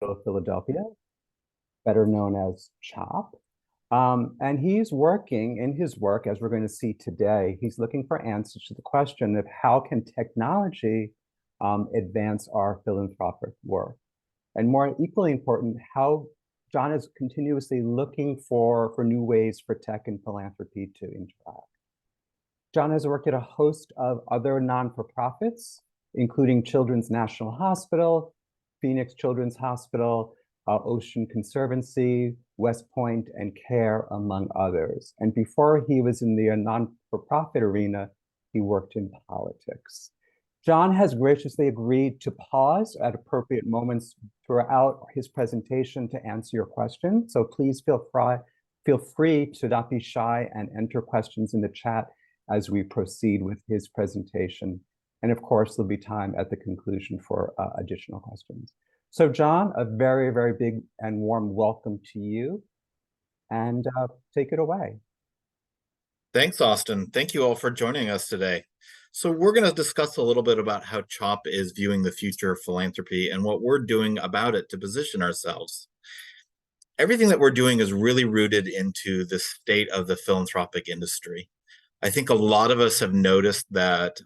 of Philadelphia, better known as CHOP. And he's working in his work, as we're going to see today, he's looking for answers to the question of how can technology advance our philanthropic work? And more equally important, how John is continuously looking for new ways for tech and philanthropy to interact. John has worked at a host of other non-for-profits, including Children's National Hospital, Phoenix Children's Hospital, Ocean Conservancy, West Point, and CARE, among others. And before he was in the non-for-profit arena, he worked in politics. John has graciously agreed to pause at appropriate moments throughout his presentation to answer your questions. So please feel free to not be shy and enter questions in the chat as we proceed with his presentation. And of course, there'll be time at the conclusion for additional questions. So John, a very, very big and warm welcome to you, and take it away. Thanks, Austin. Thank you all for joining us today. So we're going to discuss a little bit about how CHOP is viewing the future of philanthropy and what we're doing about it to position ourselves. Everything that we're doing is really rooted into the state of the philanthropic industry. I think a lot of us have noticed that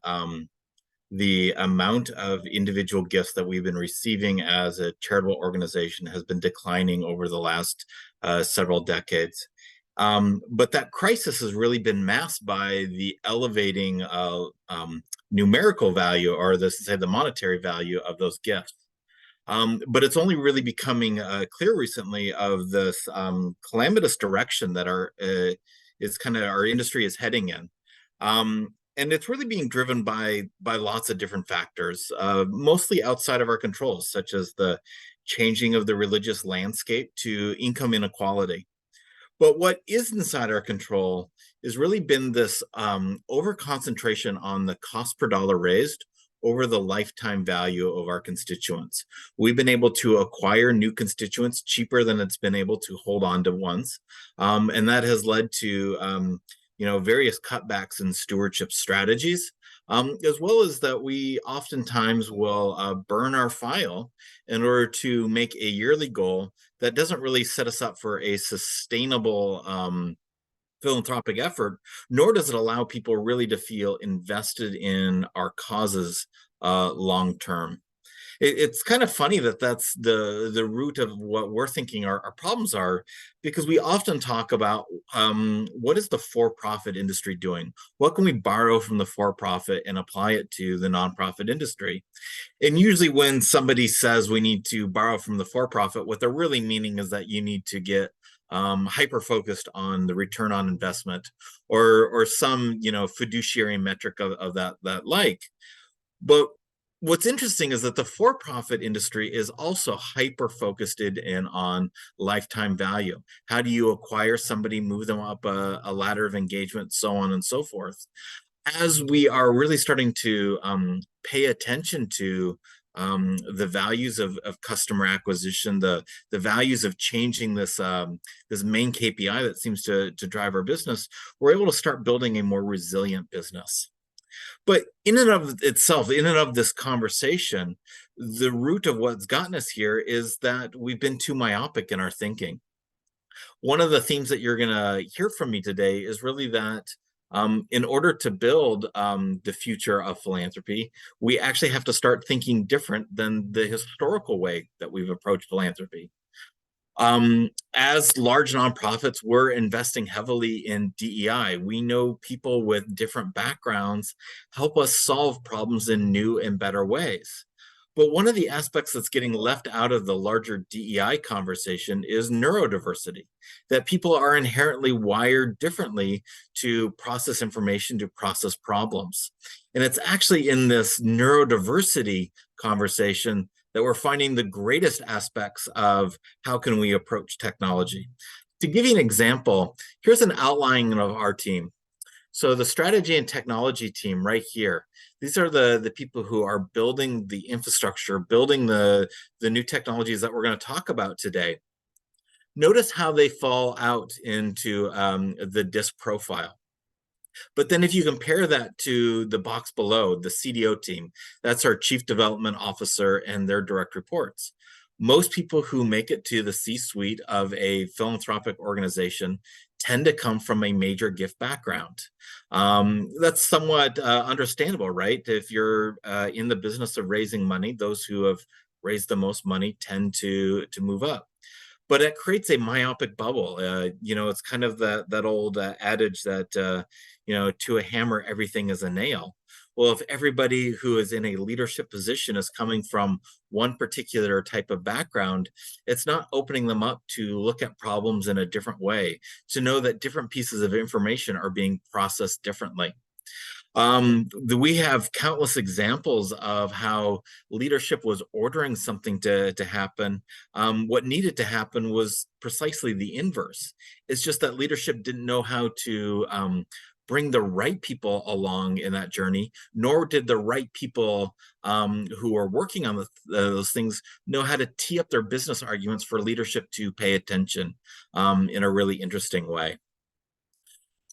the amount of individual gifts that we've been receiving as a charitable organization has been declining over the last several decades. But that crisis has really been masked by the elevating numerical value, or the monetary value of those gifts. But it's only really becoming clear recently of this calamitous direction that our industry is heading in. And it's really being driven by lots of different factors, mostly outside of our control, such as the changing of the religious landscape to income inequality. But what is inside our control has really been this over-concentration on the cost per dollar raised over the lifetime value of our constituents. We've been able to acquire new constituents cheaper than it's been able to hold on to ones. And that has led to various cutbacks in stewardship strategies, as well as that we oftentimes will burn our file in order to make a yearly goal that doesn't really set us up for a sustainable philanthropic effort, nor does it allow people really to feel invested in our causes long term. It's kind of funny that that's the root of what we're thinking our problems are, because we often talk about what is the for-profit industry doing? What can we borrow from the for-profit and apply it to the nonprofit industry? And usually when somebody says we need to borrow from the for-profit, what they're really meaning is that you need to get hyper-focused on the return on investment or some fiduciary metric of that like. But what's interesting is that the for-profit industry is also hyper-focused in on lifetime value. How do you acquire somebody, move them up a ladder of engagement, so on and so forth? As we are really starting to pay attention to the values of customer acquisition, the values of changing this main KPI that seems to drive our business, we're able to start building a more resilient business. But in and of itself, in and of this conversation, the root of what's gotten us here is that we've been too myopic in our thinking. One of the themes that you're going to hear from me today is really that in order to build the future of philanthropy, we actually have to start thinking different than the historical way that we've approached philanthropy. As large nonprofits, we're investing heavily in DEI. We know people with different backgrounds help us solve problems in new and better ways. But one of the aspects that's getting left out of the larger DEI conversation is neurodiversity, that people are inherently wired differently to process information, to process problems. And it's actually in this neurodiversity conversation that we're finding the greatest aspects of how can we approach technology. To give you an example, here's an outline of our team. So the strategy and technology team right here, these are the people who are building the infrastructure, building the new technologies that we're going to talk about today. Notice how they fall out into the DISC profile. But then if you compare that to the box below, the CDO team, that's our Chief Development Officer and their direct reports. Most people who make it to the C-suite of a philanthropic organization tend to come from a major gift background. That's somewhat understandable, right? If you're in the business of raising money, those who have raised the most money tend to move up. But it creates a myopic bubble. It's kind of that old adage that to a hammer everything is a nail. Well, if everybody who is in a leadership position is coming from one particular type of background, it's not opening them up to look at problems in a different way, to know that different pieces of information are being processed differently. We have countless examples of how leadership was ordering something to happen. What needed to happen was precisely the inverse. It's just that leadership didn't know how to bring the right people along in that journey, nor did the right people who are working on those things know how to tee up their business arguments for leadership to pay attention in a really interesting way.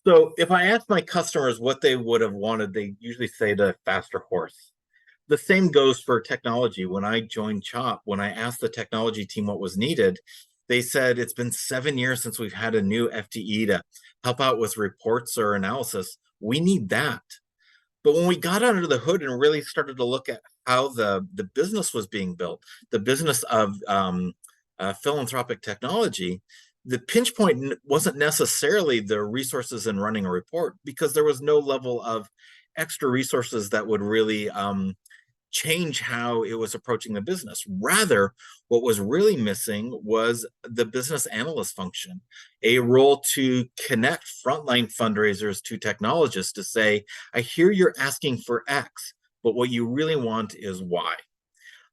So if I ask my customers what they would have wanted, they usually say the faster horse. The same goes for technology. When I joined CHOP, when I asked the technology team what was needed, they said it's been 7 years since we've had a new FTE to help out with reports or analysis. We need that. But when we got under the hood and really started to look at how the business was being built, the business of philanthropic technology, the pinch point wasn't necessarily the resources in running a report, because there was no level of extra resources that would really change how it was approaching the business. Rather, what was really missing was the business analyst function, a role to connect frontline fundraisers to technologists to say, I hear you're asking for X, but what you really want is Y.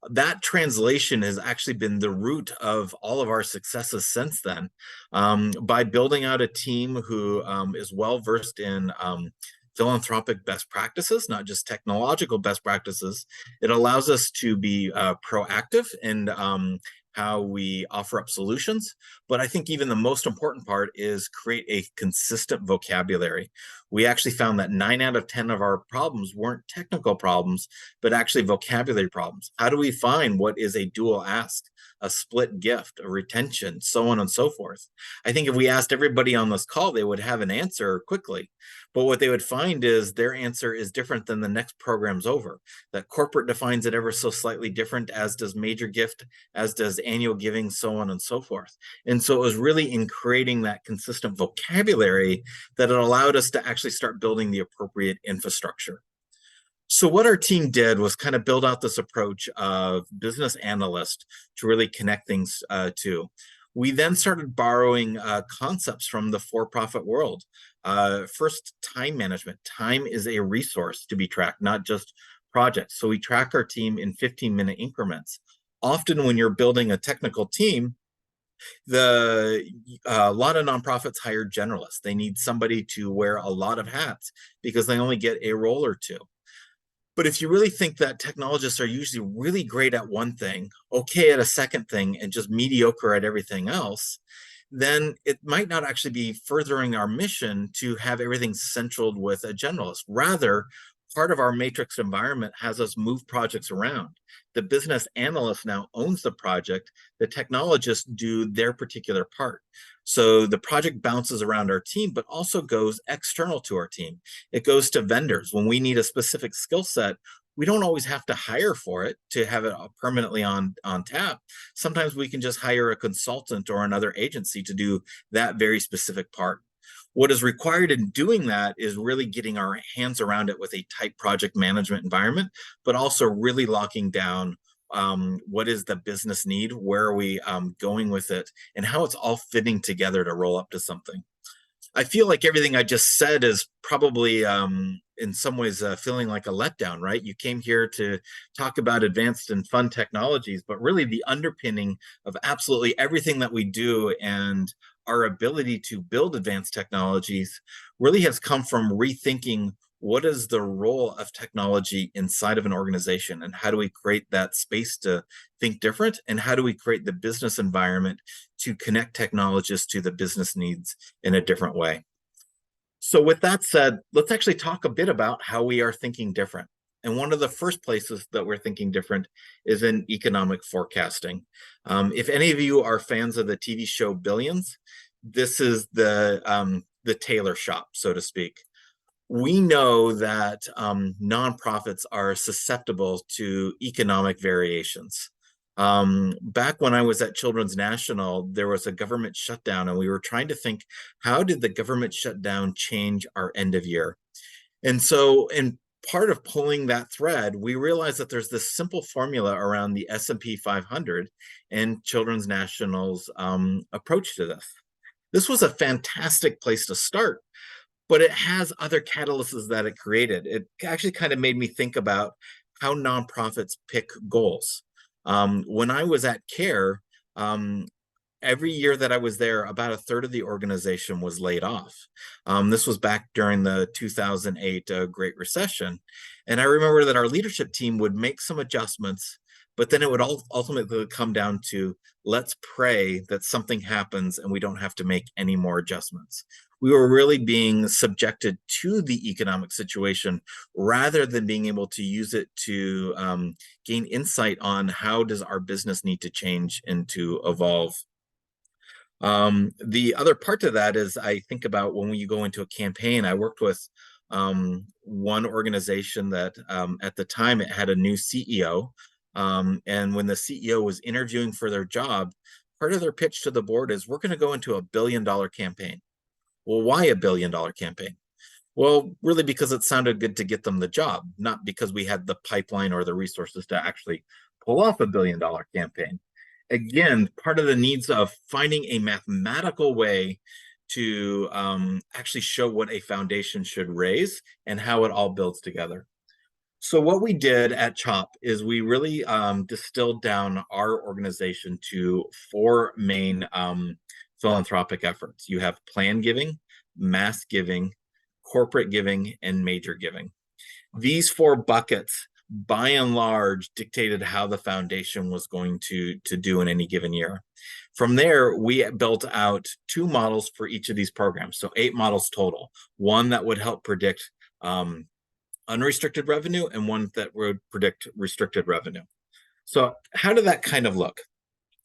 That translation has actually been the root of all of our successes since then. By building out a team who is well versed in philanthropic best practices, not just technological best practices, it allows us to be proactive in how we offer up solutions. But I think even the most important part is create a consistent vocabulary. We actually found that 9 out of 10 of our problems weren't technical problems, but actually vocabulary problems. How do we find what is a dual ask, a split gift, a retention, so on and so forth? I think if we asked everybody on this call, they would have an answer quickly. But what they would find is their answer is different than the next program's over. That corporate defines it ever so slightly different, as does major gift, as does annual giving, so on and so forth. And so it was really in creating that consistent vocabulary that it allowed us to actually start building the appropriate infrastructure. So what our team did was kind of build out this approach of business analyst to really connect things to. We then started borrowing concepts from the for-profit world. First, time management. Time is a resource to be tracked, not just projects. So we track our team in 15-minute increments. Often when you're building a technical team, a lot of nonprofits hire generalists. They need somebody to wear a lot of hats because they only get a role or two. But if you really think that technologists are usually really great at one thing, okay at a second thing, and just mediocre at everything else, then it might not actually be furthering our mission to have everything centraled with a generalist. Rather, part of our matrix environment has us move projects around. The business analyst now owns the project. The technologists do their particular part. So the project bounces around our team, but also goes external to our team. It goes to vendors. When we need a specific skill set, we don't always have to hire for it to have it permanently on tap. Sometimes we can just hire a consultant or another agency to do that very specific part. What is required in doing that is really getting our hands around it with a tight project management environment, but also really locking down what is the business need, where are we going with it, and how it's all fitting together to roll up to something. I feel like everything I just said is probably in some ways feeling like a letdown, right? You came here to talk about advanced and fun technologies, but really the underpinning of absolutely everything that we do and our ability to build advanced technologies really has come from rethinking what is the role of technology inside of an organization, and how do we create that space to think different, and how do we create the business environment to connect technologists to the business needs in a different way. So with that said, let's actually talk a bit about how we are thinking different. And one of the first places that we're thinking different is in economic forecasting. If any of you are fans of the TV show Billions, this is the tailor shop, so to speak. We know that nonprofits are susceptible to economic variations. Back when I was at Children's National, there was a government shutdown, and we were trying to think, how did the government shutdown change our end of year? And so, in part of pulling that thread, we realized that there's this simple formula around the S&P 500 and Children's National's approach to this. This was a fantastic place to start, but it has other catalysts that it created. It actually kind of made me think about how nonprofits pick goals. When I was at CARE, every year that I was there, about a third of the organization was laid off. This was back during the 2008 Great Recession. And I remember that our leadership team would make some adjustments, but then it would ultimately come down to, let's pray that something happens and we don't have to make any more adjustments. We were really being subjected to the economic situation rather than being able to use it to gain insight on how does our business need to change and to evolve. The other part to that is I think about when you go into a campaign. I worked with one organization that at the time it had a new CEO. And when the CEO was interviewing for their job, part of their pitch to the board is, we're going to go into $1 billion campaign. Well, why a $1 billion campaign? Well, really because it sounded good to get them the job, not because we had the pipeline or the resources to actually pull off $1 billion campaign. Again, part of the needs of finding a mathematical way to actually show what a foundation should raise and how it all builds together. So what we did at CHOP is we really distilled down our organization to four main philanthropic efforts. You have plan giving, mass giving, corporate giving, and major giving. These four buckets, by and large, dictated how the foundation was going to do in any given year. From there, we built out 2 models for each of these programs, so 8 models total. One that would help predict unrestricted revenue and one that would predict restricted revenue. So how did that kind of look?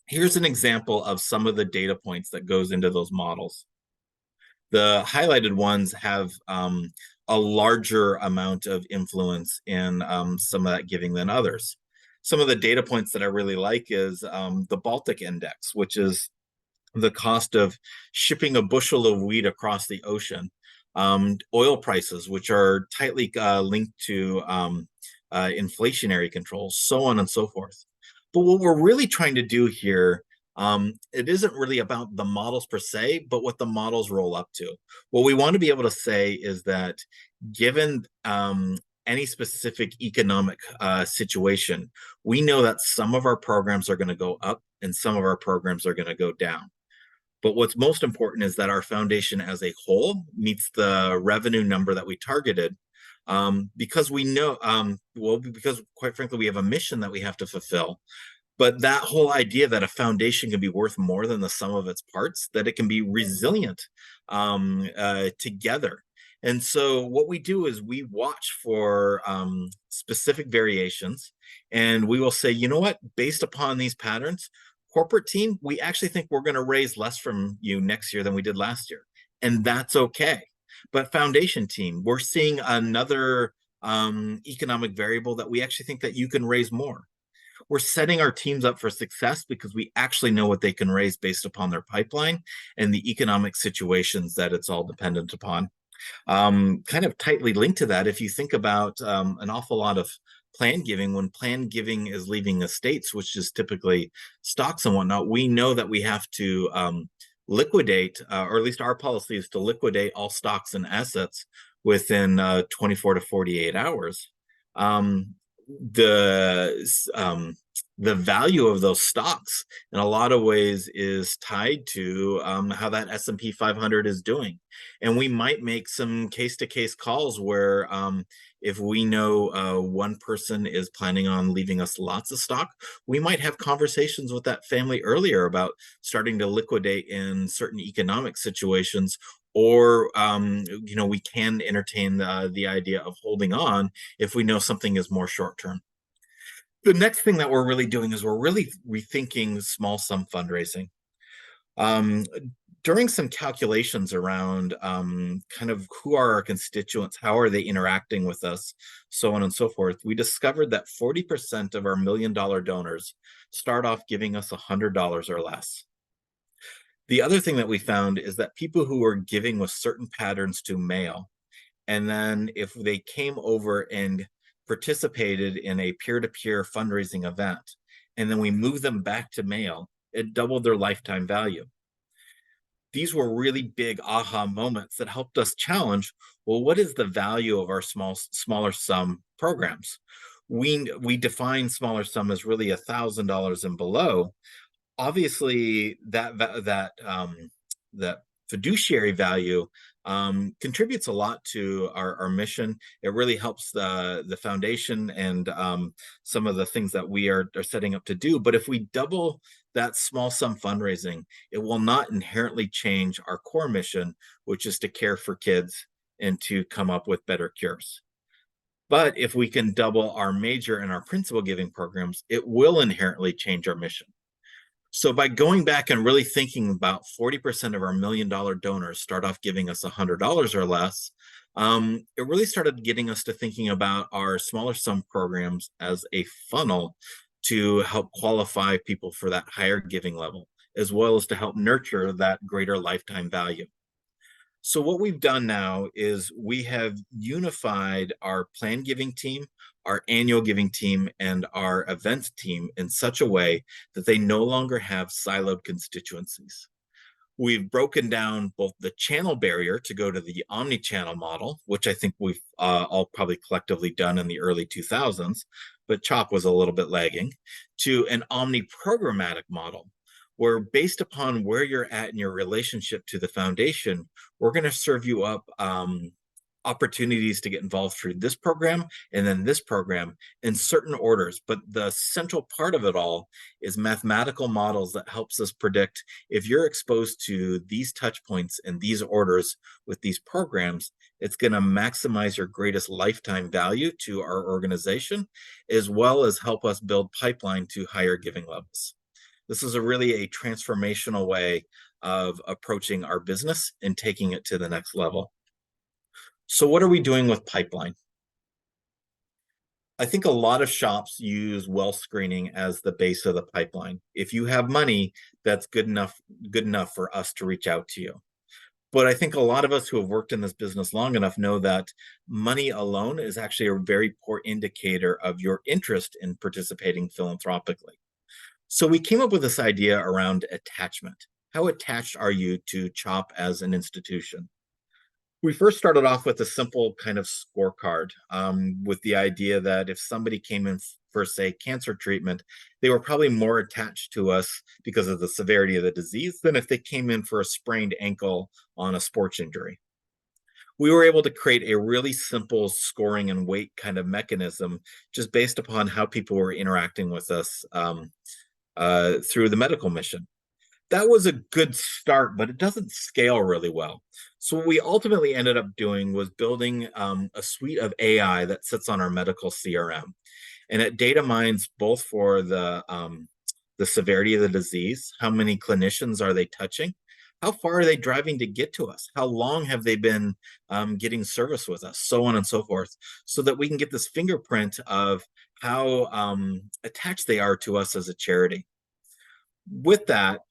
Here's an example of some of the data points that goes into those models. The highlighted ones have a larger amount of influence in some of that giving than others. Some of the data points that I really like is the Baltic Index, which is the cost of shipping a bushel of wheat across the ocean. Oil prices, which are tightly linked to inflationary controls, so on and so forth. But what we're really trying to do here, it isn't really about the models per se, but what the models roll up to. What we want to be able to say is that given any specific economic situation, we know that some of our programs are going to go up and some of our programs are going to go down. But what's most important is that our foundation as a whole meets the revenue number that we targeted, because we know, because quite frankly, we have a mission that we have to fulfill. But that whole idea that a foundation can be worth more than the sum of its parts, that it can be resilient together. And so what we do is we watch for specific variations, and we will say, you know what, based upon these patterns, corporate team, we actually think we're going to raise less from you next year than we did last year. And that's okay. But foundation team, we're seeing another economic variable that we actually think that you can raise more. We're setting our teams up for success because we actually know what they can raise based upon their pipeline and the economic situations that it's all dependent upon. Kind of tightly linked to that, if you think about an awful lot of plan giving, when plan giving is leaving estates, which is typically stocks and whatnot, we know that we have to liquidate, or at least our policy is to liquidate all stocks and assets within 24 to 48 hours. The value of those stocks in a lot of ways is tied to how that S&P 500 is doing. And we might make some case-to-case calls where if we know one person is planning on leaving us lots of stock, we might have conversations with that family earlier about starting to liquidate in certain economic situations, or we can entertain the idea of holding on if we know something is more short term. The next thing that we're really doing is we're really rethinking small sum fundraising. Um, During some calculations around kind of who are our constituents, how are they interacting with us, so on and so forth, we discovered that 40% of our $1 million donors start off giving us $100 or less. The other thing that we found is that people who are giving with certain patterns to mail, and then if they came over and participated in a peer-to-peer fundraising event, and then we moved them back to mail, it doubled their lifetime value. These were really big aha moments that helped us challenge, well, what is the value of our smaller sum programs? We define smaller sum as really $1,000 and below. Obviously, that fiduciary value contributes a lot to our mission. It really helps the foundation and some of the things that we are setting up to do. But if we double that small sum fundraising, it will not inherently change our core mission, which is to care for kids and to come up with better cures. But if we can double our major and our principal giving programs, it will inherently change our mission. So by going back and really thinking about 40% of our $1 million donors start off giving us $100 or less, it really started getting us to thinking about our smaller sum programs as a funnel to help qualify people for that higher giving level, as well as to help nurture that greater lifetime value. So what we've done now is we have unified our plan giving team, our annual giving team, and our events team in such a way that they no longer have siloed constituencies. We've broken down both the channel barrier to go to the omni-channel model, which I think we've all probably collectively done in the early 2000s, but CHOP was a little bit lagging, to an omni-programmatic model, where based upon where you're at in your relationship to the foundation, we're going to serve you up opportunities to get involved through this program and then this program in certain orders. But the central part of it all is mathematical models that helps us predict if you're exposed to these touch points and these orders with these programs, it's going to maximize your greatest lifetime value to our organization, as well as help us build pipeline to higher giving levels. This is really a transformational way of approaching our business and taking it to the next level. So what are we doing with pipeline? I think a lot of shops use wealth screening as the base of the pipeline. If you have money, that's good enough for us to reach out to you. But I think a lot of us who have worked in this business long enough know that money alone is actually a very poor indicator of your interest in participating philanthropically. So we came up with this idea around attachment. How attached are you to CHOP as an institution? We first started off with a simple kind of scorecard with the idea that if somebody came in for, say, cancer treatment, they were probably more attached to us because of the severity of the disease than if they came in for a sprained ankle on a sports injury. We were able to create a really simple scoring and weight kind of mechanism just based upon how people were interacting with us through the medical mission. That was a good start, but it doesn't scale really well. So what we ultimately ended up doing was building a suite of AI that sits on our medical CRM. And it data mines both for the severity of the disease, how many clinicians are they touching, how far are they driving to get to us, how long have they been getting service with us, so on and so forth, so that we can get this fingerprint of how attached they are to us as a charity. With that,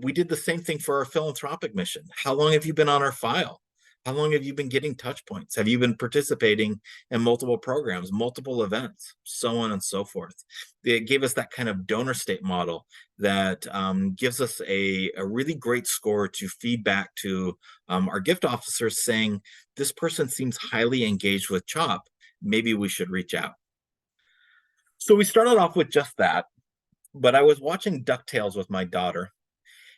we did the same thing for our philanthropic mission. How long have you been on our file? How long have you been getting touch points? Have you been participating in multiple programs, multiple events, so on and so forth? It gave us that kind of donor state model that gives us a really great score to feed back to our gift officers saying, this person seems highly engaged with CHOP. Maybe we should reach out. So we started off with just that. But I was watching DuckTales with my daughter,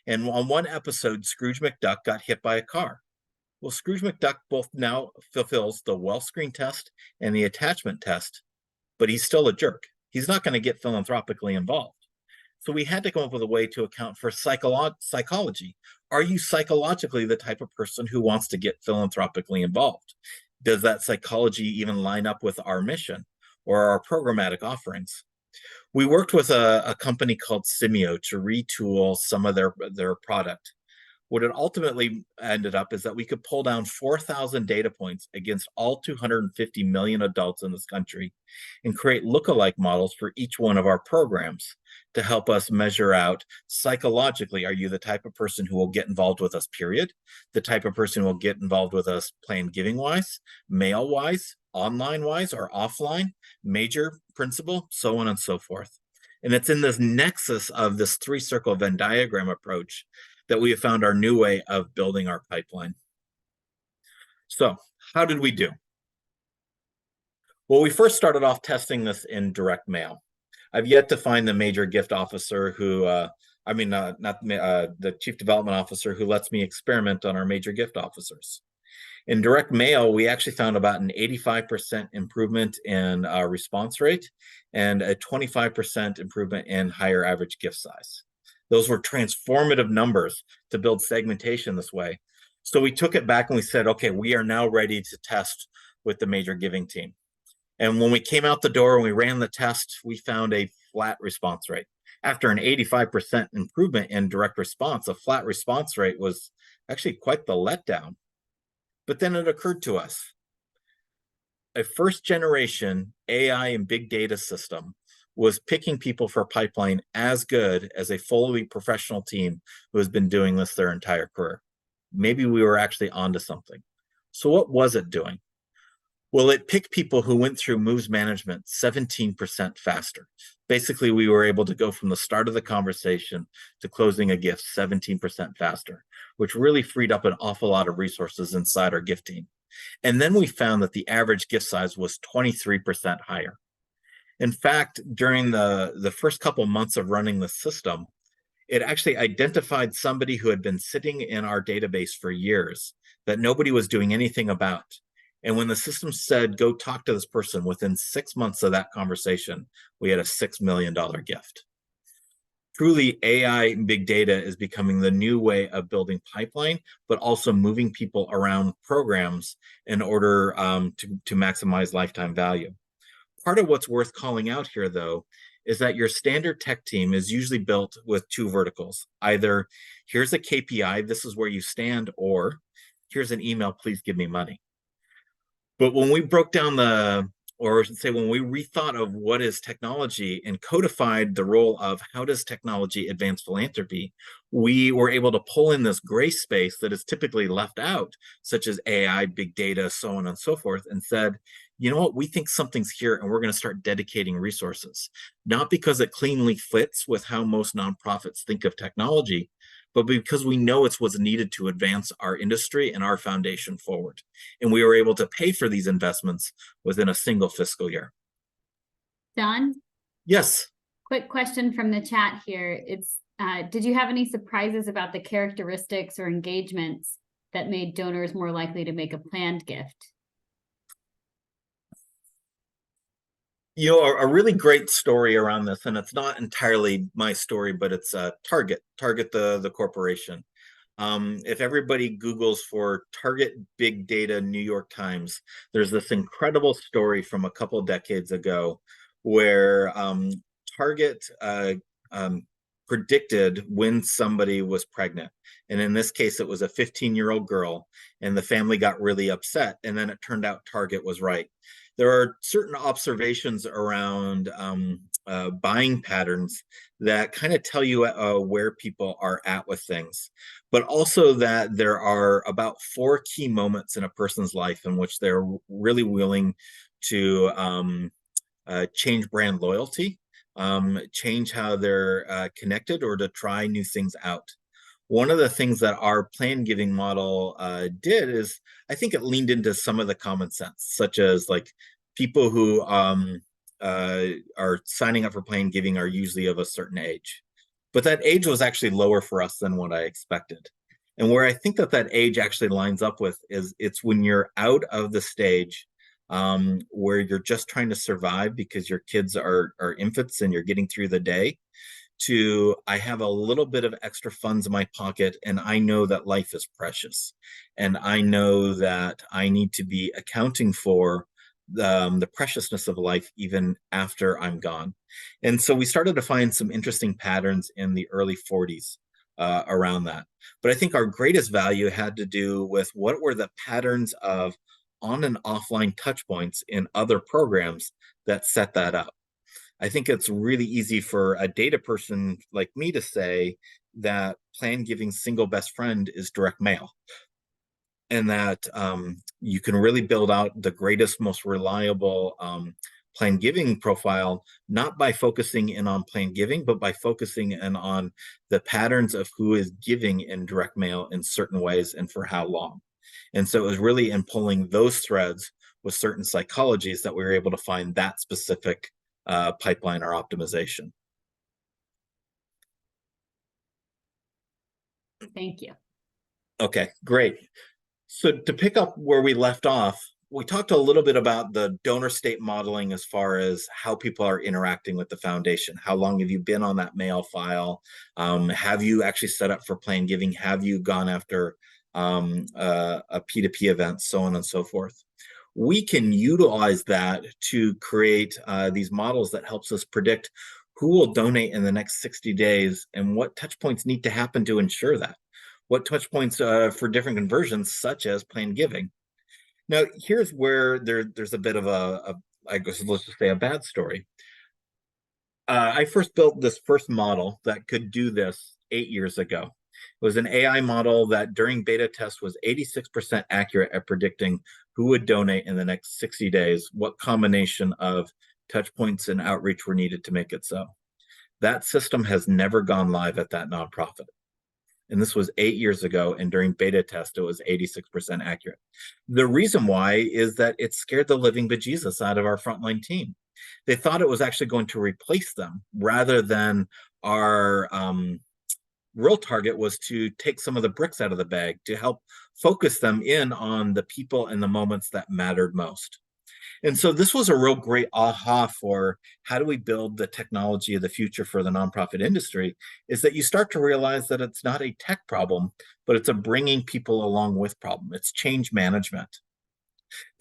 and on one episode, Scrooge McDuck got hit by a car. Well, Scrooge McDuck both now fulfills the wealth screen test and the attachment test, but he's still a jerk. He's not going to get philanthropically involved. So we had to come up with a way to account for psychology. Are you psychologically the type of person who wants to get philanthropically involved? Does that psychology even line up with our mission or our programmatic offerings? We worked with a company called Simio to retool some of their product. What it ultimately ended up is that we could pull down 4,000 data points against all 250 million adults in this country and create lookalike models for each one of our programs to help us measure out psychologically, are you the type of person who will get involved with us, period? The type of person who will get involved with us planned giving wise, mail wise, online wise, or offline, major, principal, so on and so forth. And it's in this nexus of this three-circle Venn diagram approach that we have found our new way of building our pipeline. So how did we do? Well, we first started off testing this in direct mail. I've yet to find the major gift officer who, the chief development officer who lets me experiment on our major gift officers. In direct mail, we actually found about an 85% improvement in response rate and a 25% improvement in higher average gift size. Those were transformative numbers to build segmentation this way. So we took it back and we said, okay, we are now ready to test with the major giving team. And when we came out the door and we ran the test, we found a flat response rate. After an 85% improvement in direct response, a flat response rate was actually quite the letdown. But then it occurred to us, a first generation AI and big data system was picking people for pipeline as good as a fully professional team who has been doing this their entire career. Maybe we were actually onto something. So what was it doing? Well, it picked people who went through moves management 17% faster. Basically, we were able to go from the start of the conversation to closing a gift 17% faster, which really freed up an awful lot of resources inside our gift team. And then we found that the average gift size was 23% higher. In fact, during the first couple months of running the system, it actually identified somebody who had been sitting in our database for years that nobody was doing anything about. And when the system said, go talk to this person, within 6 months of that conversation, we had a $6 million gift. Truly, AI and big data is becoming the new way of building pipeline, but also moving people around programs in order to maximize lifetime value. Part of what's worth calling out here, though, is that your standard tech team is usually built with two verticals. Either here's a KPI, this is where you stand, or here's an email, please give me money. But when we broke down when we rethought of what is technology and codified the role of how does technology advance philanthropy, we were able to pull in this gray space that is typically left out, such as AI, big data, so on and so forth, and said, you know what, we think something's here and we're going to start dedicating resources, not because it cleanly fits with how most nonprofits think of technology, but because we know it's what's needed to advance our industry and our foundation forward. And we were able to pay for these investments within a single fiscal year. Don? Yes. Quick question from the chat here. Did you have any surprises about the characteristics or engagements that made donors more likely to make a planned gift? You know, a really great story around this, and it's not entirely my story, but it's Target the corporation. If everybody Googles for Target Big Data New York Times, there's this incredible story from a couple decades ago where Target predicted when somebody was pregnant. And in this case, it was a 15-year-old girl, and the family got really upset. And then it turned out Target was right. There are certain observations around buying patterns that kind of tell you where people are at with things, but also that there are about 4 key moments in a person's life in which they're really willing to change brand loyalty, change how they're connected, or to try new things out. One of the things that our plan giving model did is, I think it leaned into some of the common sense, such as like people who are signing up for plan giving are usually of a certain age. But that age was actually lower for us than what I expected. And where I think that age actually lines up with is it's when you're out of the stage where you're just trying to survive because your kids are infants and you're getting through the day, to I have a little bit of extra funds in my pocket and I know that life is precious. And I know that I need to be accounting for the preciousness of life even after I'm gone. And so we started to find some interesting patterns in the early 40s around that. But I think our greatest value had to do with what were the patterns of on and offline touch points in other programs that set that up. I think it's really easy for a data person like me to say that Plan Giving's single best friend is direct mail, and that you can really build out the greatest, most reliable Plan Giving profile, not by focusing in on Plan Giving, but by focusing in on the patterns of who is giving in direct mail in certain ways and for how long. And so it was really in pulling those threads with certain psychologies that we were able to find that specific pipeline or optimization. Thank you. Okay, great. So to pick up where we left off, we talked a little bit about the donor state modeling as far as how people are interacting with the foundation. How long have you been on that mail file? Have you actually set up for Plan Giving? Have you gone after a P2P event, so on and so forth? We can utilize that to create these models that helps us predict who will donate in the next 60 days and what touch points need to happen to ensure that. What touch points for different conversions, such as Plan Giving. Now, here's where there's a bit of I guess let's just say a bad story. I first built this first model that could do this 8 years ago. It was an AI model that during beta test was 86% accurate at predicting who would donate in the next 60 days, what combination of touch points and outreach were needed to make it so. That system has never gone live at that nonprofit. And this was 8 years ago, and during beta test, it was 86% accurate. The reason why is that it scared the living bejesus out of our frontline team. They thought it was actually going to replace them rather than our real target was to take some of the bricks out of the bag to help focus them in on the people and the moments that mattered most. And so this was a real great aha for how do we build the technology of the future for the nonprofit industry, is that you start to realize that it's not a tech problem, but it's a bringing people along with problem. It's change management.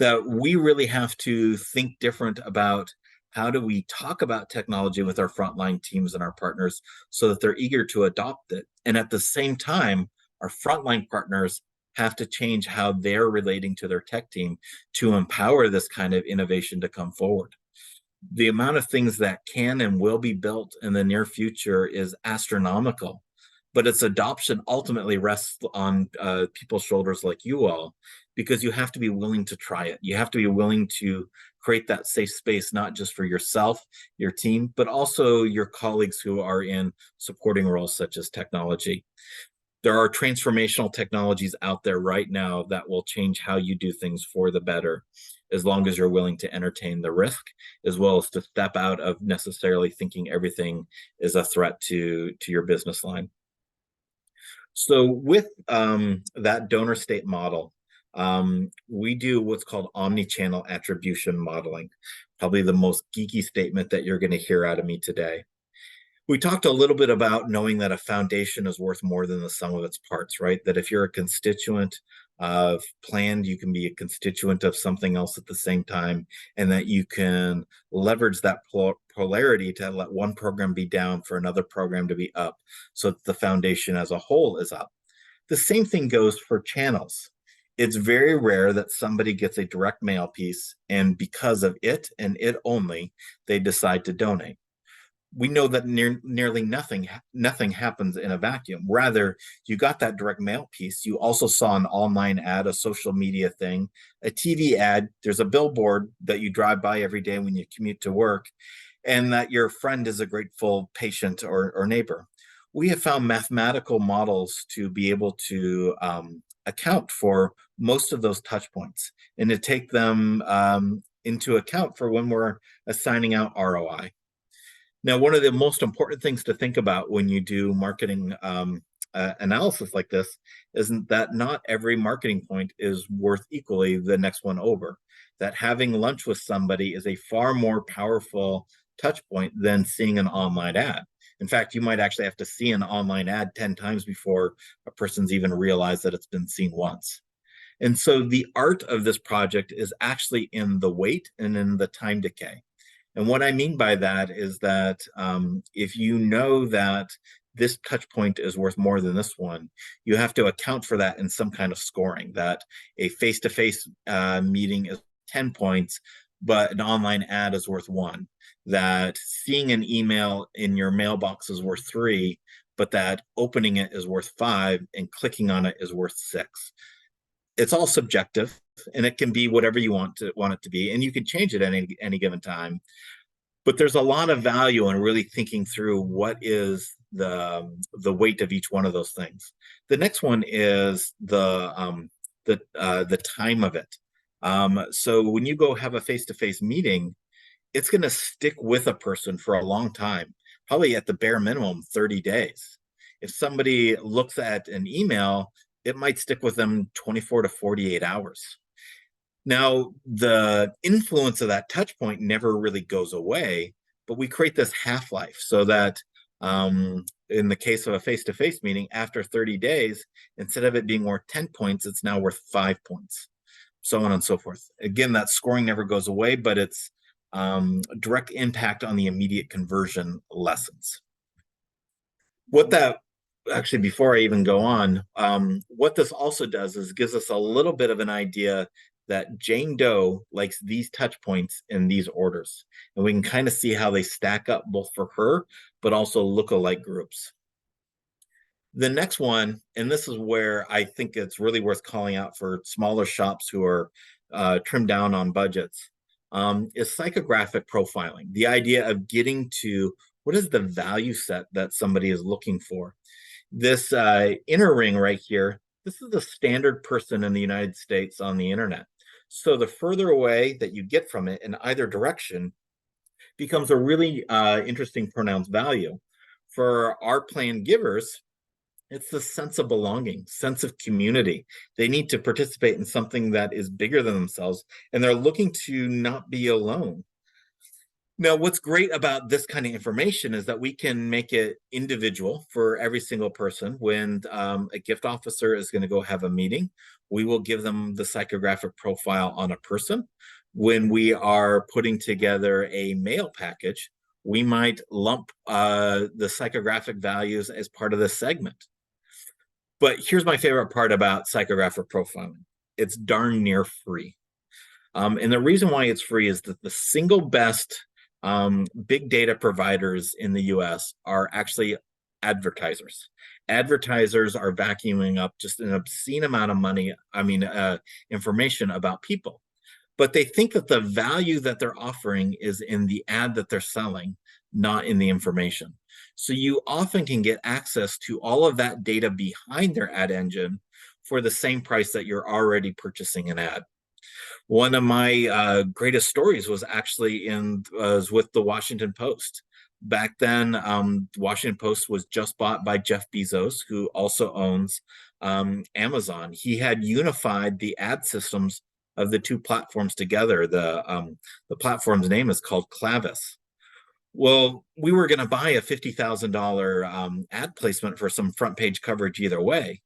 That we really have to think different about how do we talk about technology with our frontline teams and our partners so that they're eager to adopt it. And at the same time, our frontline partners have to change how they're relating to their tech team to empower this kind of innovation to come forward. The amount of things that can and will be built in the near future is astronomical, but its adoption ultimately rests on people's shoulders like you all, because you have to be willing to try it. You have to be willing to create that safe space, not just for yourself, your team, but also your colleagues who are in supporting roles such as technology. There are transformational technologies out there right now that will change how you do things for the better, as long as you're willing to entertain the risk, as well as to step out of necessarily thinking everything is a threat to your business line. So with that donor state model, we do what's called omni-channel attribution modeling, probably the most geeky statement that you're going to hear out of me today. We talked a little bit about knowing that a foundation is worth more than the sum of its parts, right? That if you're a constituent of Planned, you can be a constituent of something else at the same time, and that you can leverage that polarity to let one program be down for another program to be up, so that the foundation as a whole is up. The same thing goes for channels. It's very rare that somebody gets a direct mail piece, and because of it and it only, they decide to donate. We know that nearly nothing happens in a vacuum. Rather, you got that direct mail piece. You also saw an online ad, a social media thing, a TV ad. There's a billboard that you drive by every day when you commute to work, and that your friend is a grateful patient or neighbor. We have found mathematical models to be able to account for most of those touch points and to take them into account for when we're assigning out ROI. Now, one of the most important things to think about when you do marketing analysis like this is that not every marketing point is worth equally the next one over. That having lunch with somebody is a far more powerful touch point than seeing an online ad. In fact, you might actually have to see an online ad 10 times before a person's even realized that it's been seen once. And so the art of this project is actually in the wait and in the time decay. And what I mean by that is that if you know that this touch point is worth more than this one, you have to account for that in some kind of scoring, that a face-to-face meeting is 10 points, but an online ad is worth 1, that seeing an email in your mailbox is worth 3, but that opening it is worth 5 and clicking on it is worth 6. It's all subjective, and it can be whatever you want it to be, and you can change it at any given time. But there's a lot of value in really thinking through what is the weight of each one of those things. The next one is the time of it. So when you go have a face-to-face meeting, it's going to stick with a person for a long time, probably at the bare minimum 30 days. If somebody looks at an email, it might stick with them 24 to 48 hours. Now, the influence of that touch point never really goes away, but we create this half-life so that in the case of a face-to-face meeting, after 30 days, instead of it being worth 10 points, it's now worth 5 points, so on and so forth. Again, that scoring never goes away, but it's direct impact on the immediate conversion lessons. What that actually, before I even go on, what this also does is gives us a little bit of an idea that Jane Doe likes these touch points in these orders. And we can kind of see how they stack up both for her, but also lookalike groups. The next one, and this is where I think it's really worth calling out for smaller shops who are trimmed down on budgets, is psychographic profiling. The idea of getting to what is the value set that somebody is looking for. This inner ring right here, this is the standard person in the United States on the internet. So the further away that you get from it in either direction becomes a really interesting pronounced value. For our plan givers, it's the sense of belonging, sense of community. They need to participate in something that is bigger than themselves, and they're looking to not be alone. Now, what's great about this kind of information is that we can make it individual for every single person. When a gift officer is going to go have a meeting, we will give them the psychographic profile on a person. When we are putting together a mail package, we might lump the psychographic values as part of this segment. But here's my favorite part about psychographic profiling. It's darn near free. And the reason why it's free is that the single best big data providers in the US are actually advertisers. Advertisers are vacuuming up just an obscene amount of money, information about people. But they think that the value that they're offering is in the ad that they're selling, not in the information. So you often can get access to all of that data behind their ad engine for the same price that you're already purchasing an ad. One of my greatest stories was actually was with the Washington Post. Back then, the Washington Post was just bought by Jeff Bezos, who also owns Amazon. He had unified the ad systems of the two platforms together. The platform's name is called Clavis. Well, we were going to buy a $50,000 ad placement for some front page coverage either way.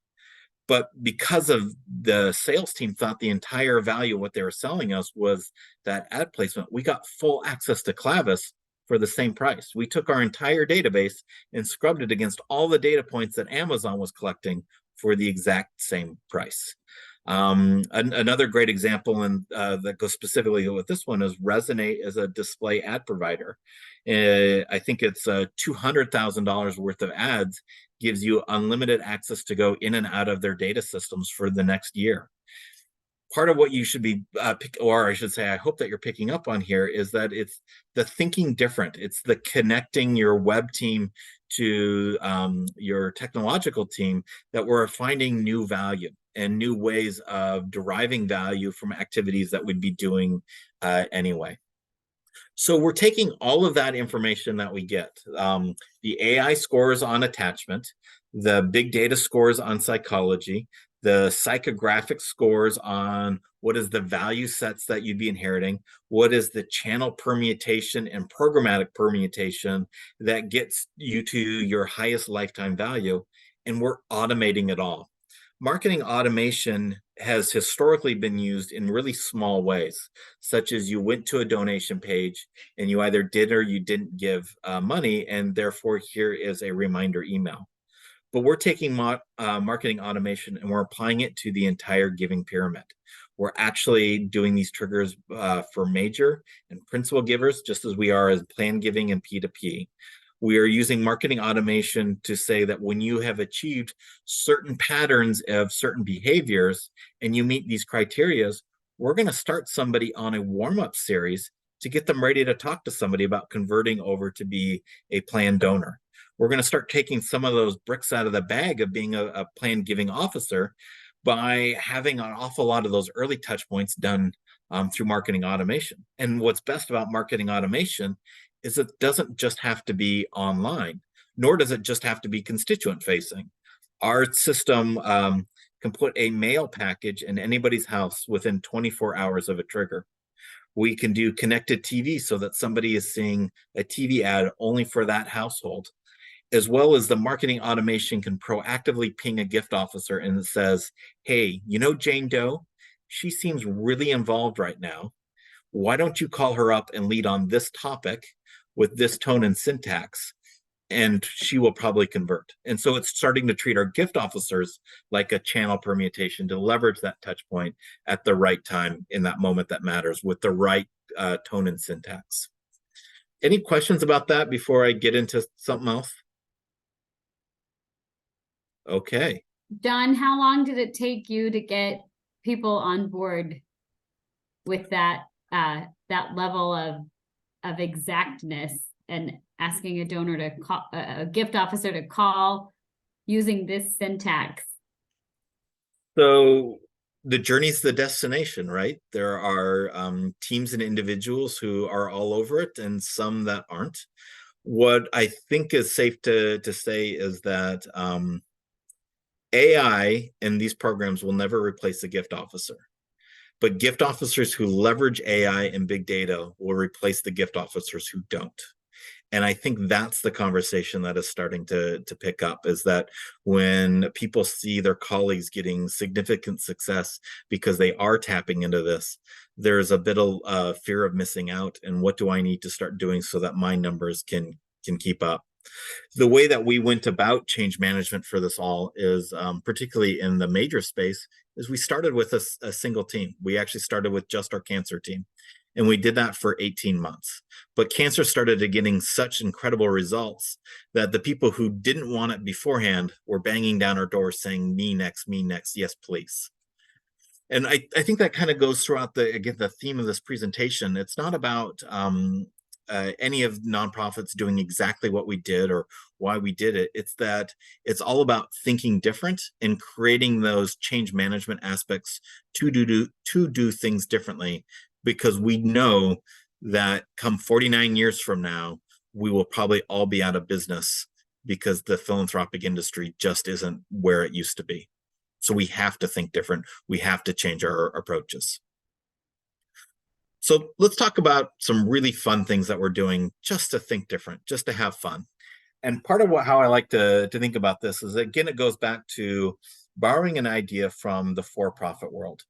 But because of the sales team thought the entire value of what they were selling us was that ad placement, we got full access to Clavis for the same price. We took our entire database and scrubbed it against all the data points that Amazon was collecting for the exact same price. Another great example, and that goes specifically with this one, is Resonate as a display ad provider. I think it's $200,000 worth of ads gives you unlimited access to go in and out of their data systems for the next year. Part of what you should be, or I should say, I hope that you're picking up on here, is that it's the thinking different. It's the connecting your web team to your technological team that we're finding new value and new ways of deriving value from activities that we'd be doing anyway. So we're taking all of that information that we get, the AI scores on attachment, the big data scores on psychology, the psychographic scores on what is the value sets that you'd be inheriting, what is the channel permutation and programmatic permutation that gets you to your highest lifetime value, and we're automating it all. Marketing automation has historically been used in really small ways, such as you went to a donation page and you either did or you didn't give money, and therefore here is a reminder email. But we're taking marketing automation and we're applying it to the entire giving pyramid. We're actually doing these triggers for major and principal givers, just as we are as plan giving and P2P. We are using marketing automation to say that when you have achieved certain patterns of certain behaviors and you meet these criteria, we're going to start somebody on a warm-up series to get them ready to talk to somebody about converting over to be a planned donor. We're going to start taking some of those bricks out of the bag of being a planned giving officer by having an awful lot of those early touch points done through marketing automation. And what's best about marketing automation is it doesn't just have to be online, nor does it just have to be constituent facing. Our system can put a mail package in anybody's house within 24 hours of a trigger. We can do connected TV so that somebody is seeing a TV ad only for that household, as well as the marketing automation can proactively ping a gift officer and it says, hey, you know Jane Doe? She seems really involved right now. Why don't you call her up and lead on this topic with this tone and syntax, and she will probably convert. And so it's starting to treat our gift officers like a channel permutation to leverage that touch point at the right time in that moment that matters with the right tone and syntax. Any questions about that before I get into something else? Okay. John, how long did it take you to get people on board with that level of exactness and asking a donor to call, a gift officer to call using this syntax? So the journey's the destination, right? There are teams and individuals who are all over it and some that aren't. What I think is safe to say is that AI in these programs will never replace a gift officer. But gift officers who leverage AI and big data will replace the gift officers who don't. And I think that's the conversation that is starting to pick up, is that when people see their colleagues getting significant success because they are tapping into this, there's a bit of fear of missing out. And what do I need to start doing so that my numbers can keep up? The way that we went about change management for this all is, particularly in the major space, is we started with a single team. We actually started with just our cancer team. And we did that for 18 months. But cancer started getting such incredible results that the people who didn't want it beforehand were banging down our doors saying, me next, yes, please. And I think that kind of goes throughout the theme of this presentation. It's not about any of nonprofits doing exactly what we did or why we did it. It's that it's all about thinking different and creating those change management aspects to do things differently, because we know that come 49 years from now, we will probably all be out of business because the philanthropic industry just isn't where it used to be. So we have to think different. We have to change our approaches. So let's talk about some really fun things that we're doing just to think different, just to have fun. And part of how I like to think about this is, again, it goes back to borrowing an idea from the for-profit world.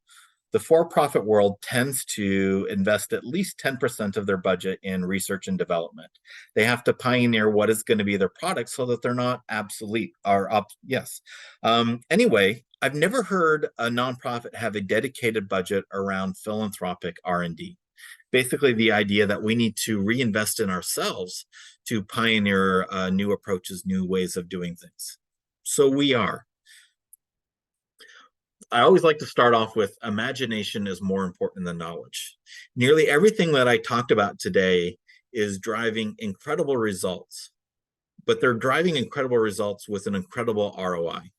The for-profit world tends to invest at least 10% of their budget in research and development. They have to pioneer what is going to be their product so that they're not obsolete or anyway, I've never heard a nonprofit have a dedicated budget around philanthropic R&D. Basically, the idea that we need to reinvest in ourselves to pioneer new approaches, new ways of doing things. So we are. I always like to start off with imagination is more important than knowledge. Nearly everything that I talked about today is driving incredible results, but they're driving incredible results with an incredible ROI.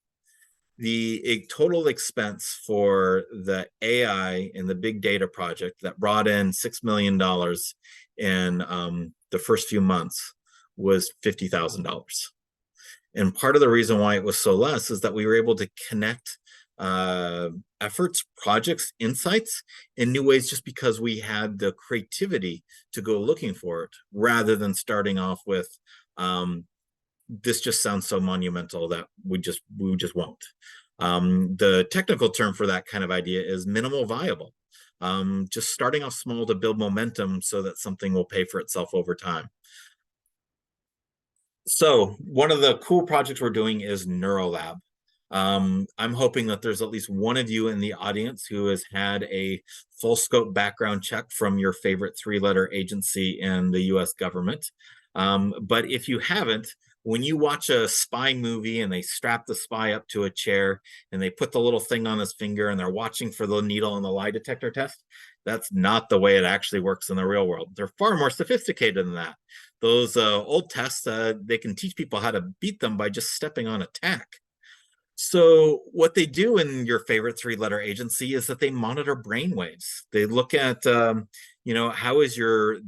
The total expense for the AI and the big data project that brought in $6 million in the first few months was $50,000. And part of the reason why it was so less is that we were able to connect efforts, projects, insights in new ways just because we had the creativity to go looking for it, rather than starting off with this just sounds so monumental that we just won't. The technical term for that kind of idea is minimal viable. Just starting off small to build momentum so that something will pay for itself over time. So one of the cool projects we're doing is NeuroLab. I'm hoping that there's at least one of you in the audience who has had a full scope background check from your favorite 3-letter agency in the US government. But if you haven't, when you watch a spy movie and they strap the spy up to a chair and they put the little thing on his finger and they're watching for the needle in the lie detector test, that's not the way it actually works in the real world. They're far more sophisticated than that. Those old tests, they can teach people how to beat them by just stepping on a tack. So what they do in your favorite 3-letter agency is that they monitor brain waves. They look at, how is your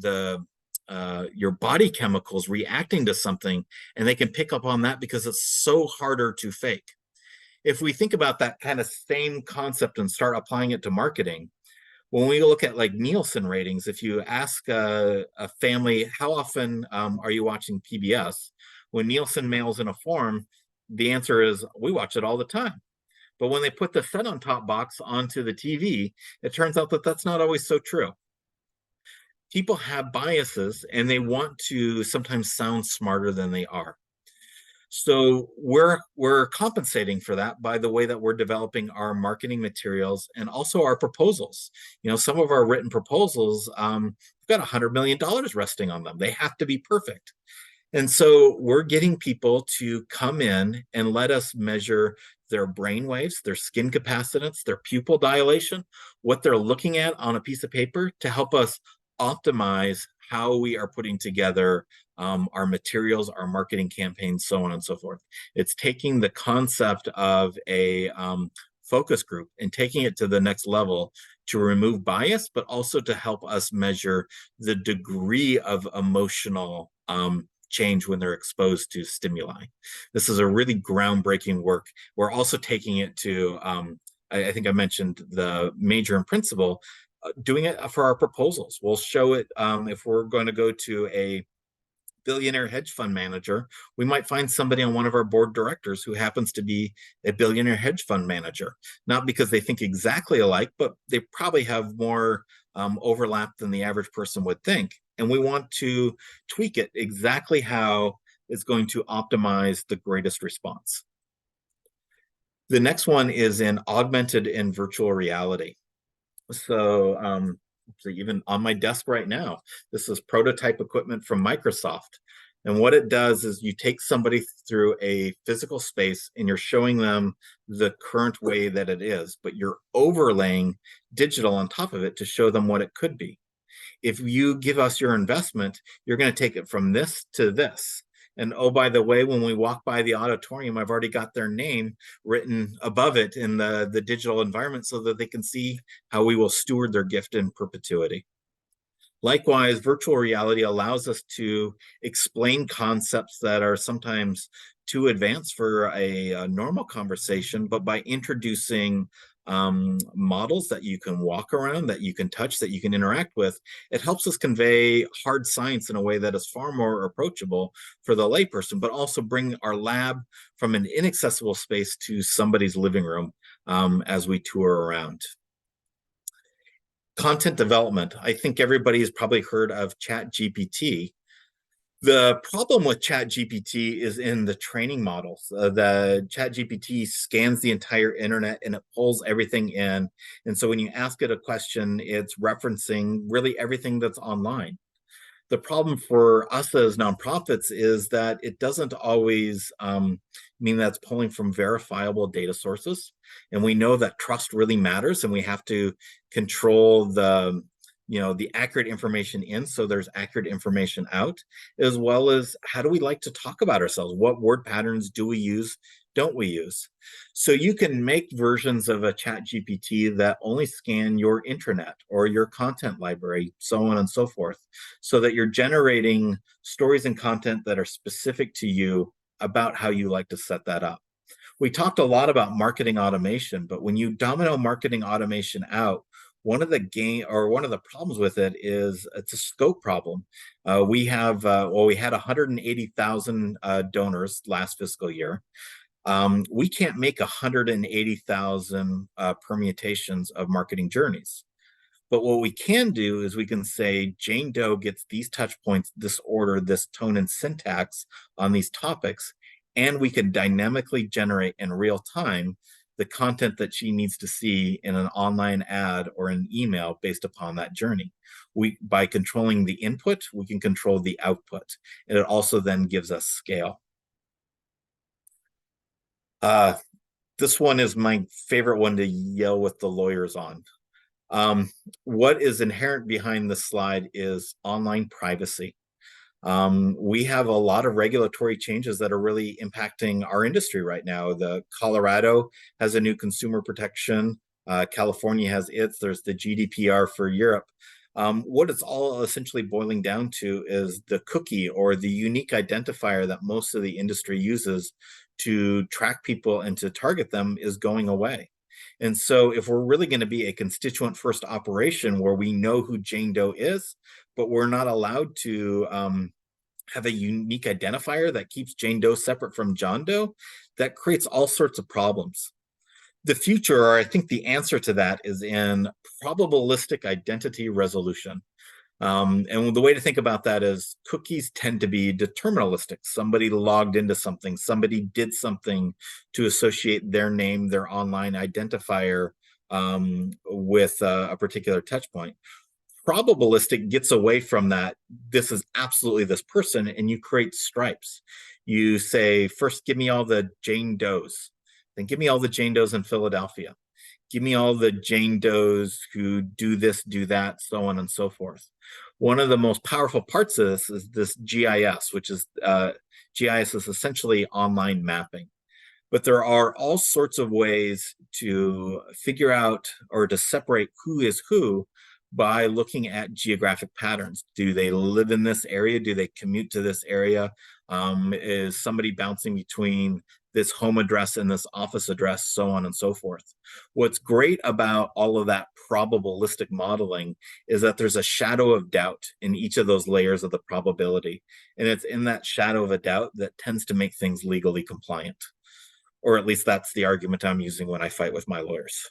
body chemicals reacting to something, and they can pick up on that because it's so harder to fake. If we think about that kind of same concept and start applying it to marketing, when we look at like Nielsen ratings, if you ask a family, how often are you watching PBS? When Nielsen mails in a form, the answer is, we watch it all the time. But when they put the set on top box onto the TV, it turns out that that's not always so true. People have biases and they want to sometimes sound smarter than they are. So we're compensating for that by the way that we're developing our marketing materials and also our proposals. Some of our written proposals, we've got $100 million resting on them. They have to be perfect. And so we're getting people to come in and let us measure their brain waves, their skin capacitance, their pupil dilation, what they're looking at on a piece of paper to help us optimize how we are putting together our materials, our marketing campaigns, so on and so forth. It's taking the concept of a focus group and taking it to the next level to remove bias, but also to help us measure the degree of emotional change when they're exposed to stimuli. This is a really groundbreaking work. We're also taking it to, I think I mentioned the major and principal, doing it for our proposals. We'll show it if we're going to go to a billionaire hedge fund manager, we might find somebody on one of our board directors who happens to be a billionaire hedge fund manager, not because they think exactly alike, but they probably have more overlap than the average person would think. And we want to tweak it exactly how it's going to optimize the greatest response. The next one is in augmented and virtual reality. So even on my desk right now, this is prototype equipment from Microsoft. And what it does is you take somebody through a physical space and you're showing them the current way that it is, but you're overlaying digital on top of it to show them what it could be. If you give us your investment, you're going to take it from this to this. And oh, by the way, when we walk by the auditorium, I've already got their name written above it in the digital environment so that they can see how we will steward their gift in perpetuity. Likewise, virtual reality allows us to explain concepts that are sometimes too advanced for a normal conversation, but by introducing models that you can walk around, that you can touch, that you can interact with, it helps us convey hard science in a way that is far more approachable for the layperson, but also bring our lab from an inaccessible space to somebody's living room as we tour around. Content development. I think everybody has probably heard of ChatGPT. The problem with ChatGPT is in the training models. The ChatGPT scans the entire internet and it pulls everything in. And so when you ask it a question, it's referencing really everything that's online. The problem for us as nonprofits is that it doesn't always mean that's pulling from verifiable data sources. And we know that trust really matters and we have to control the accurate information in so there's accurate information out, as well as how do we like to talk about ourselves? What word patterns do we use? Don't we use? So you can make versions of a ChatGPT that only scan your intranet or your content library, so on and so forth, so that you're generating stories and content that are specific to you about how you like to set that up. We talked a lot about marketing automation, but when you domino marketing automation out, one of the problems with it is it's a scope problem. We had 180,000 donors last fiscal year. We can't make 180,000 permutations of marketing journeys. But what we can do is we can say Jane Doe gets these touch points, this order, this tone and syntax on these topics, and we can dynamically generate in real time the content that she needs to see in an online ad or an email based upon that journey. By controlling the input, we can control the output, and it also then gives us scale. This one is my favorite one to yell with the lawyers on. What is inherent behind this slide is online privacy. We have a lot of regulatory changes that are really impacting our industry right now. Colorado has a new consumer protection. California has its. There's the GDPR for Europe. What it's all essentially boiling down to is the cookie, or the unique identifier that most of the industry uses to track people and to target them, is going away. And so if we're really going to be a constituent first operation where we know who Jane Doe is, but we're not allowed to have a unique identifier that keeps Jane Doe separate from John Doe, that creates all sorts of problems. The future, or I think the answer to that, is in probabilistic identity resolution. And the way to think about that is cookies tend to be deterministic. Somebody logged into something, somebody did something to associate their name, their online identifier with a particular touch point. Probabilistic gets away from that. This is absolutely this person, and you create stripes. You say, first, give me all the Jane Does, then give me all the Jane Does in Philadelphia. Give me all the Jane Does who do this, do that, so on and so forth. One of the most powerful parts of this is this GIS, which is GIS is essentially online mapping. But there are all sorts of ways to figure out or to separate who is who by looking at geographic patterns. Do they live in this area? Do they commute to this area? Is somebody bouncing between this home address and this office address, so on and so forth? What's great about all of that probabilistic modeling is that there's a shadow of doubt in each of those layers of the probability. And it's in that shadow of a doubt that tends to make things legally compliant. Or at least that's the argument I'm using when I fight with my lawyers.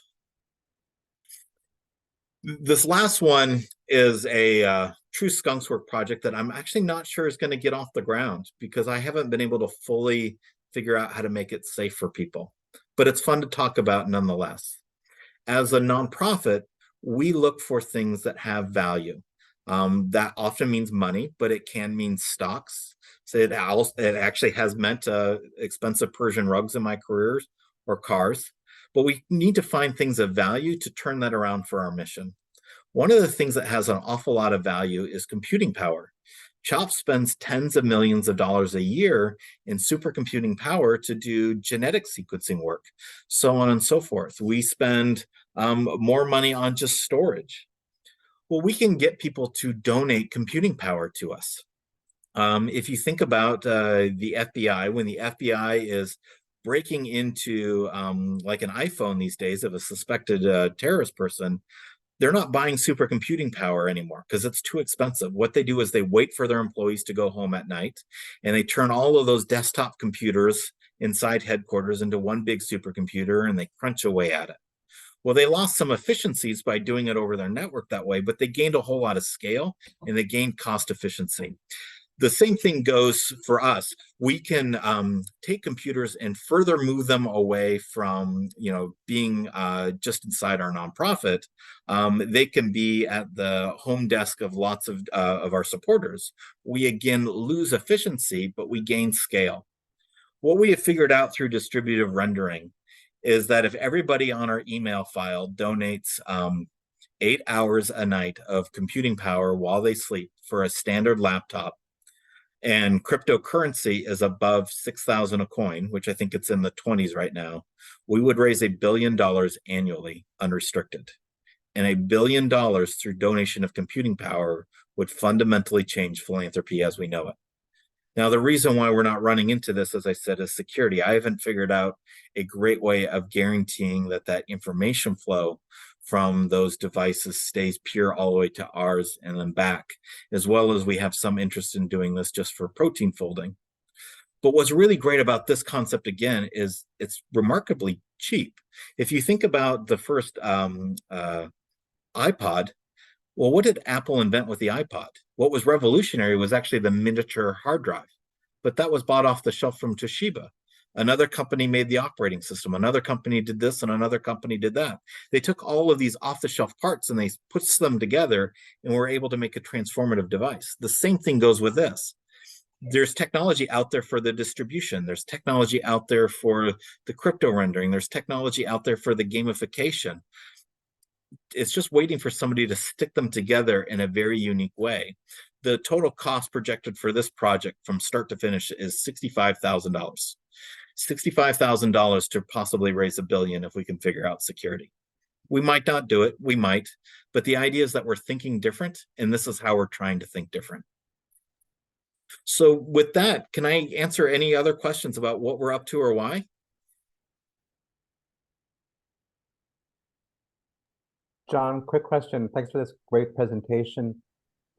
This last one is a true skunks work project that I'm actually not sure is going to get off the ground, because I haven't been able to fully figure out how to make it safe for people. But it's fun to talk about nonetheless. As a nonprofit, we look for things that have value. That often means money, but it can mean stocks. So it actually has meant expensive Persian rugs in my careers, or cars. But we need to find things of value to turn that around for our mission. One of the things that has an awful lot of value is computing power. CHOP spends tens of millions of dollars a year in supercomputing power to do genetic sequencing work, so on and so forth. We spend more money on just storage. Well, we can get people to donate computing power to us. If you think about the FBI, when the FBI is breaking into like an iPhone these days of a suspected terrorist person, they're not buying supercomputing power anymore because it's too expensive. What they do is they wait for their employees to go home at night, and they turn all of those desktop computers inside headquarters into one big supercomputer, and they crunch away at it. Well, they lost some efficiencies by doing it over their network that way, but they gained a whole lot of scale, and they gained cost efficiency. The same thing goes for us. We can take computers and further move them away from, being just inside our nonprofit. They can be at the home desk of lots of our supporters. We again lose efficiency, but we gain scale. What we have figured out through distributive rendering is that if everybody on our email file donates 8 hours a night of computing power while they sleep for a standard laptop, and cryptocurrency is above 6,000 a coin, which I think it's in the 20s right now, we would raise $1 billion annually unrestricted. And $1 billion through donation of computing power would fundamentally change philanthropy as we know it. Now, the reason why we're not running into this, as I said, is security. I haven't figured out a great way of guaranteeing that that information flow from those devices stays pure all the way to ours and then back, as well as we have some interest in doing this just for protein folding. But what's really great about this concept, again, is it's remarkably cheap. If you think about the first iPod, well, what did Apple invent with the iPod? What was revolutionary was actually the miniature hard drive, but that was bought off the shelf from Toshiba. Another company made the operating system. Another company did this, and another company did that. They took all of these off-the-shelf parts and they put them together, and were able to make a transformative device. The same thing goes with this. There's technology out there for the distribution. There's technology out there for the crypto rendering. There's technology out there for the gamification. It's just waiting for somebody to stick them together in a very unique way. The total cost projected for this project from start to finish is $65,000. $65,000 to possibly raise $1 billion if we can figure out security. We might not do it, we might, but the idea is that we're thinking different, and this is how we're trying to think different. So with that, can I answer any other questions about what we're up to or why? John, quick question. Thanks for this great presentation.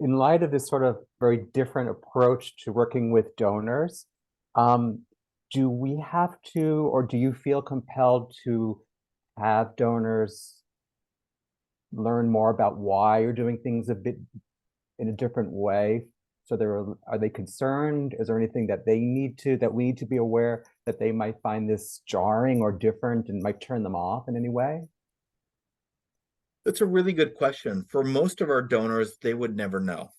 In light of this sort of very different approach to working with donors, do we have to, or do you feel compelled to have donors learn more about why you're doing things a bit in a different way? So are they concerned? Is there anything that we need to be aware that they might find this jarring or different and might turn them off in any way? That's a really good question. For most of our donors, they would never know.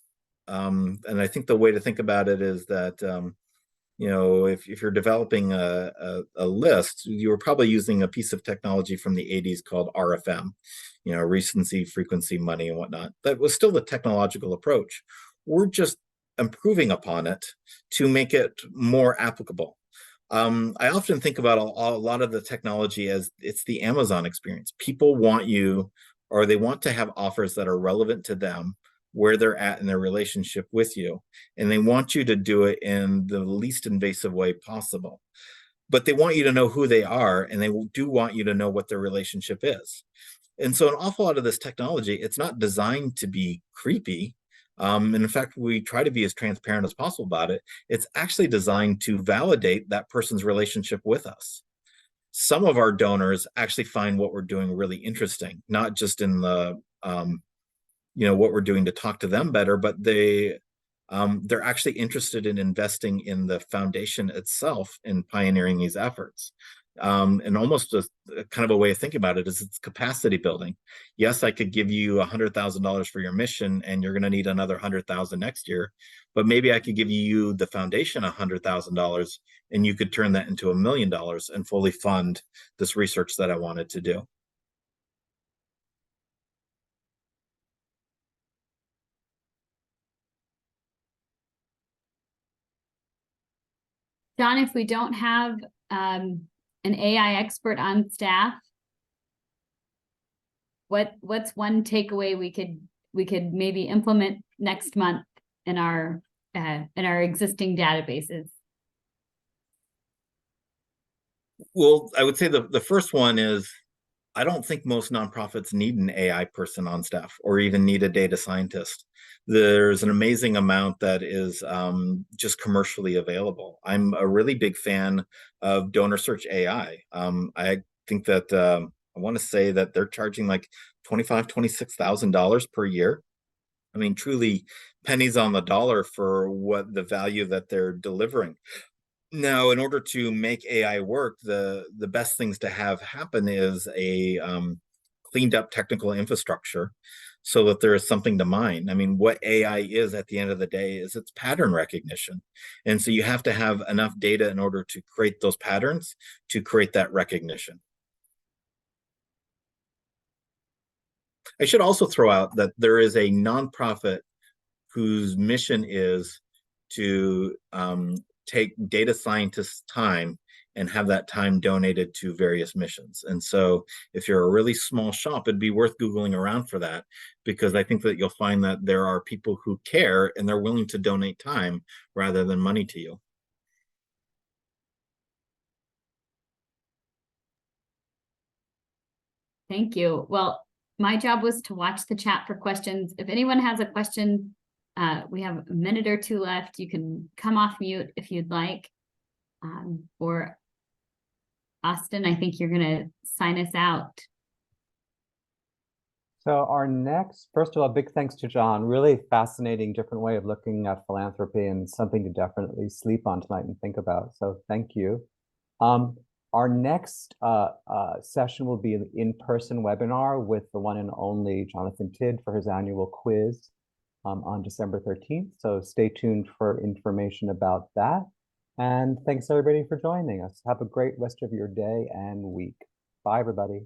And I think the way to think about it is that, if you're developing a list, you were probably using a piece of technology from the 80s called RFM, recency, frequency, money, and whatnot. That was still the technological approach. We're just improving upon it to make it more applicable. I often think about a lot of the technology as it's the Amazon experience. People want you, or they want to have offers that are relevant to them, where they're at in their relationship with you, and they want you to do it in the least invasive way possible. But they want you to know who they are, and they do want you to know what their relationship is. And so an awful lot of this technology, it's not designed to be creepy. And in fact, we try to be as transparent as possible about it. It's actually designed to validate that person's relationship with us. Some of our donors actually find what we're doing really interesting, not just in the what we're doing to talk to them better, but they're actually interested in investing in the foundation itself and pioneering these efforts. And almost a kind of a way of thinking about it is it's capacity building. Yes, I could give you $100,000 for your mission, and you're going to need another 100,000 next year. But maybe I could give you the foundation $100,000, and you could turn that into $1 million and fully fund this research that I wanted to do. John, if we don't have an AI expert on staff, what's one takeaway we could maybe implement next month in our existing databases? Well, I would say the first one is, I don't think most nonprofits need an AI person on staff or even need a data scientist. There's an amazing amount that is just commercially available. I'm a really big fan of Donor Search AI. I think that I want to say that they're charging like $25,000, $26,000 per year. I mean, truly pennies on the dollar for what the value that they're delivering. Now, in order to make AI work, the best things to have happen is a cleaned up technical infrastructure so that there is something to mine. I mean, what AI is at the end of the day is it's pattern recognition. And so you have to have enough data in order to create those patterns, to create that recognition. I should also throw out that there is a nonprofit whose mission is to take data scientists' time and have that time donated to various missions. And so if you're a really small shop, it'd be worth Googling around for that, because I think that you'll find that there are people who care and they're willing to donate time rather than money to you. Thank you. Well, my job was to watch the chat for questions. If anyone has a question, we have a minute or two left. You can come off mute if you'd like. Or Austin, I think you're going to sign us out. So our next, first of all, big thanks to John. Really fascinating, different way of looking at philanthropy, and something to definitely sleep on tonight and think about. So thank you. Our next session will be an in-person webinar with the one and only Jonathan Tidd for his annual quiz on December 13th. So stay tuned for information about that. And thanks everybody for joining us. Have a great rest of your day and week. Bye, everybody.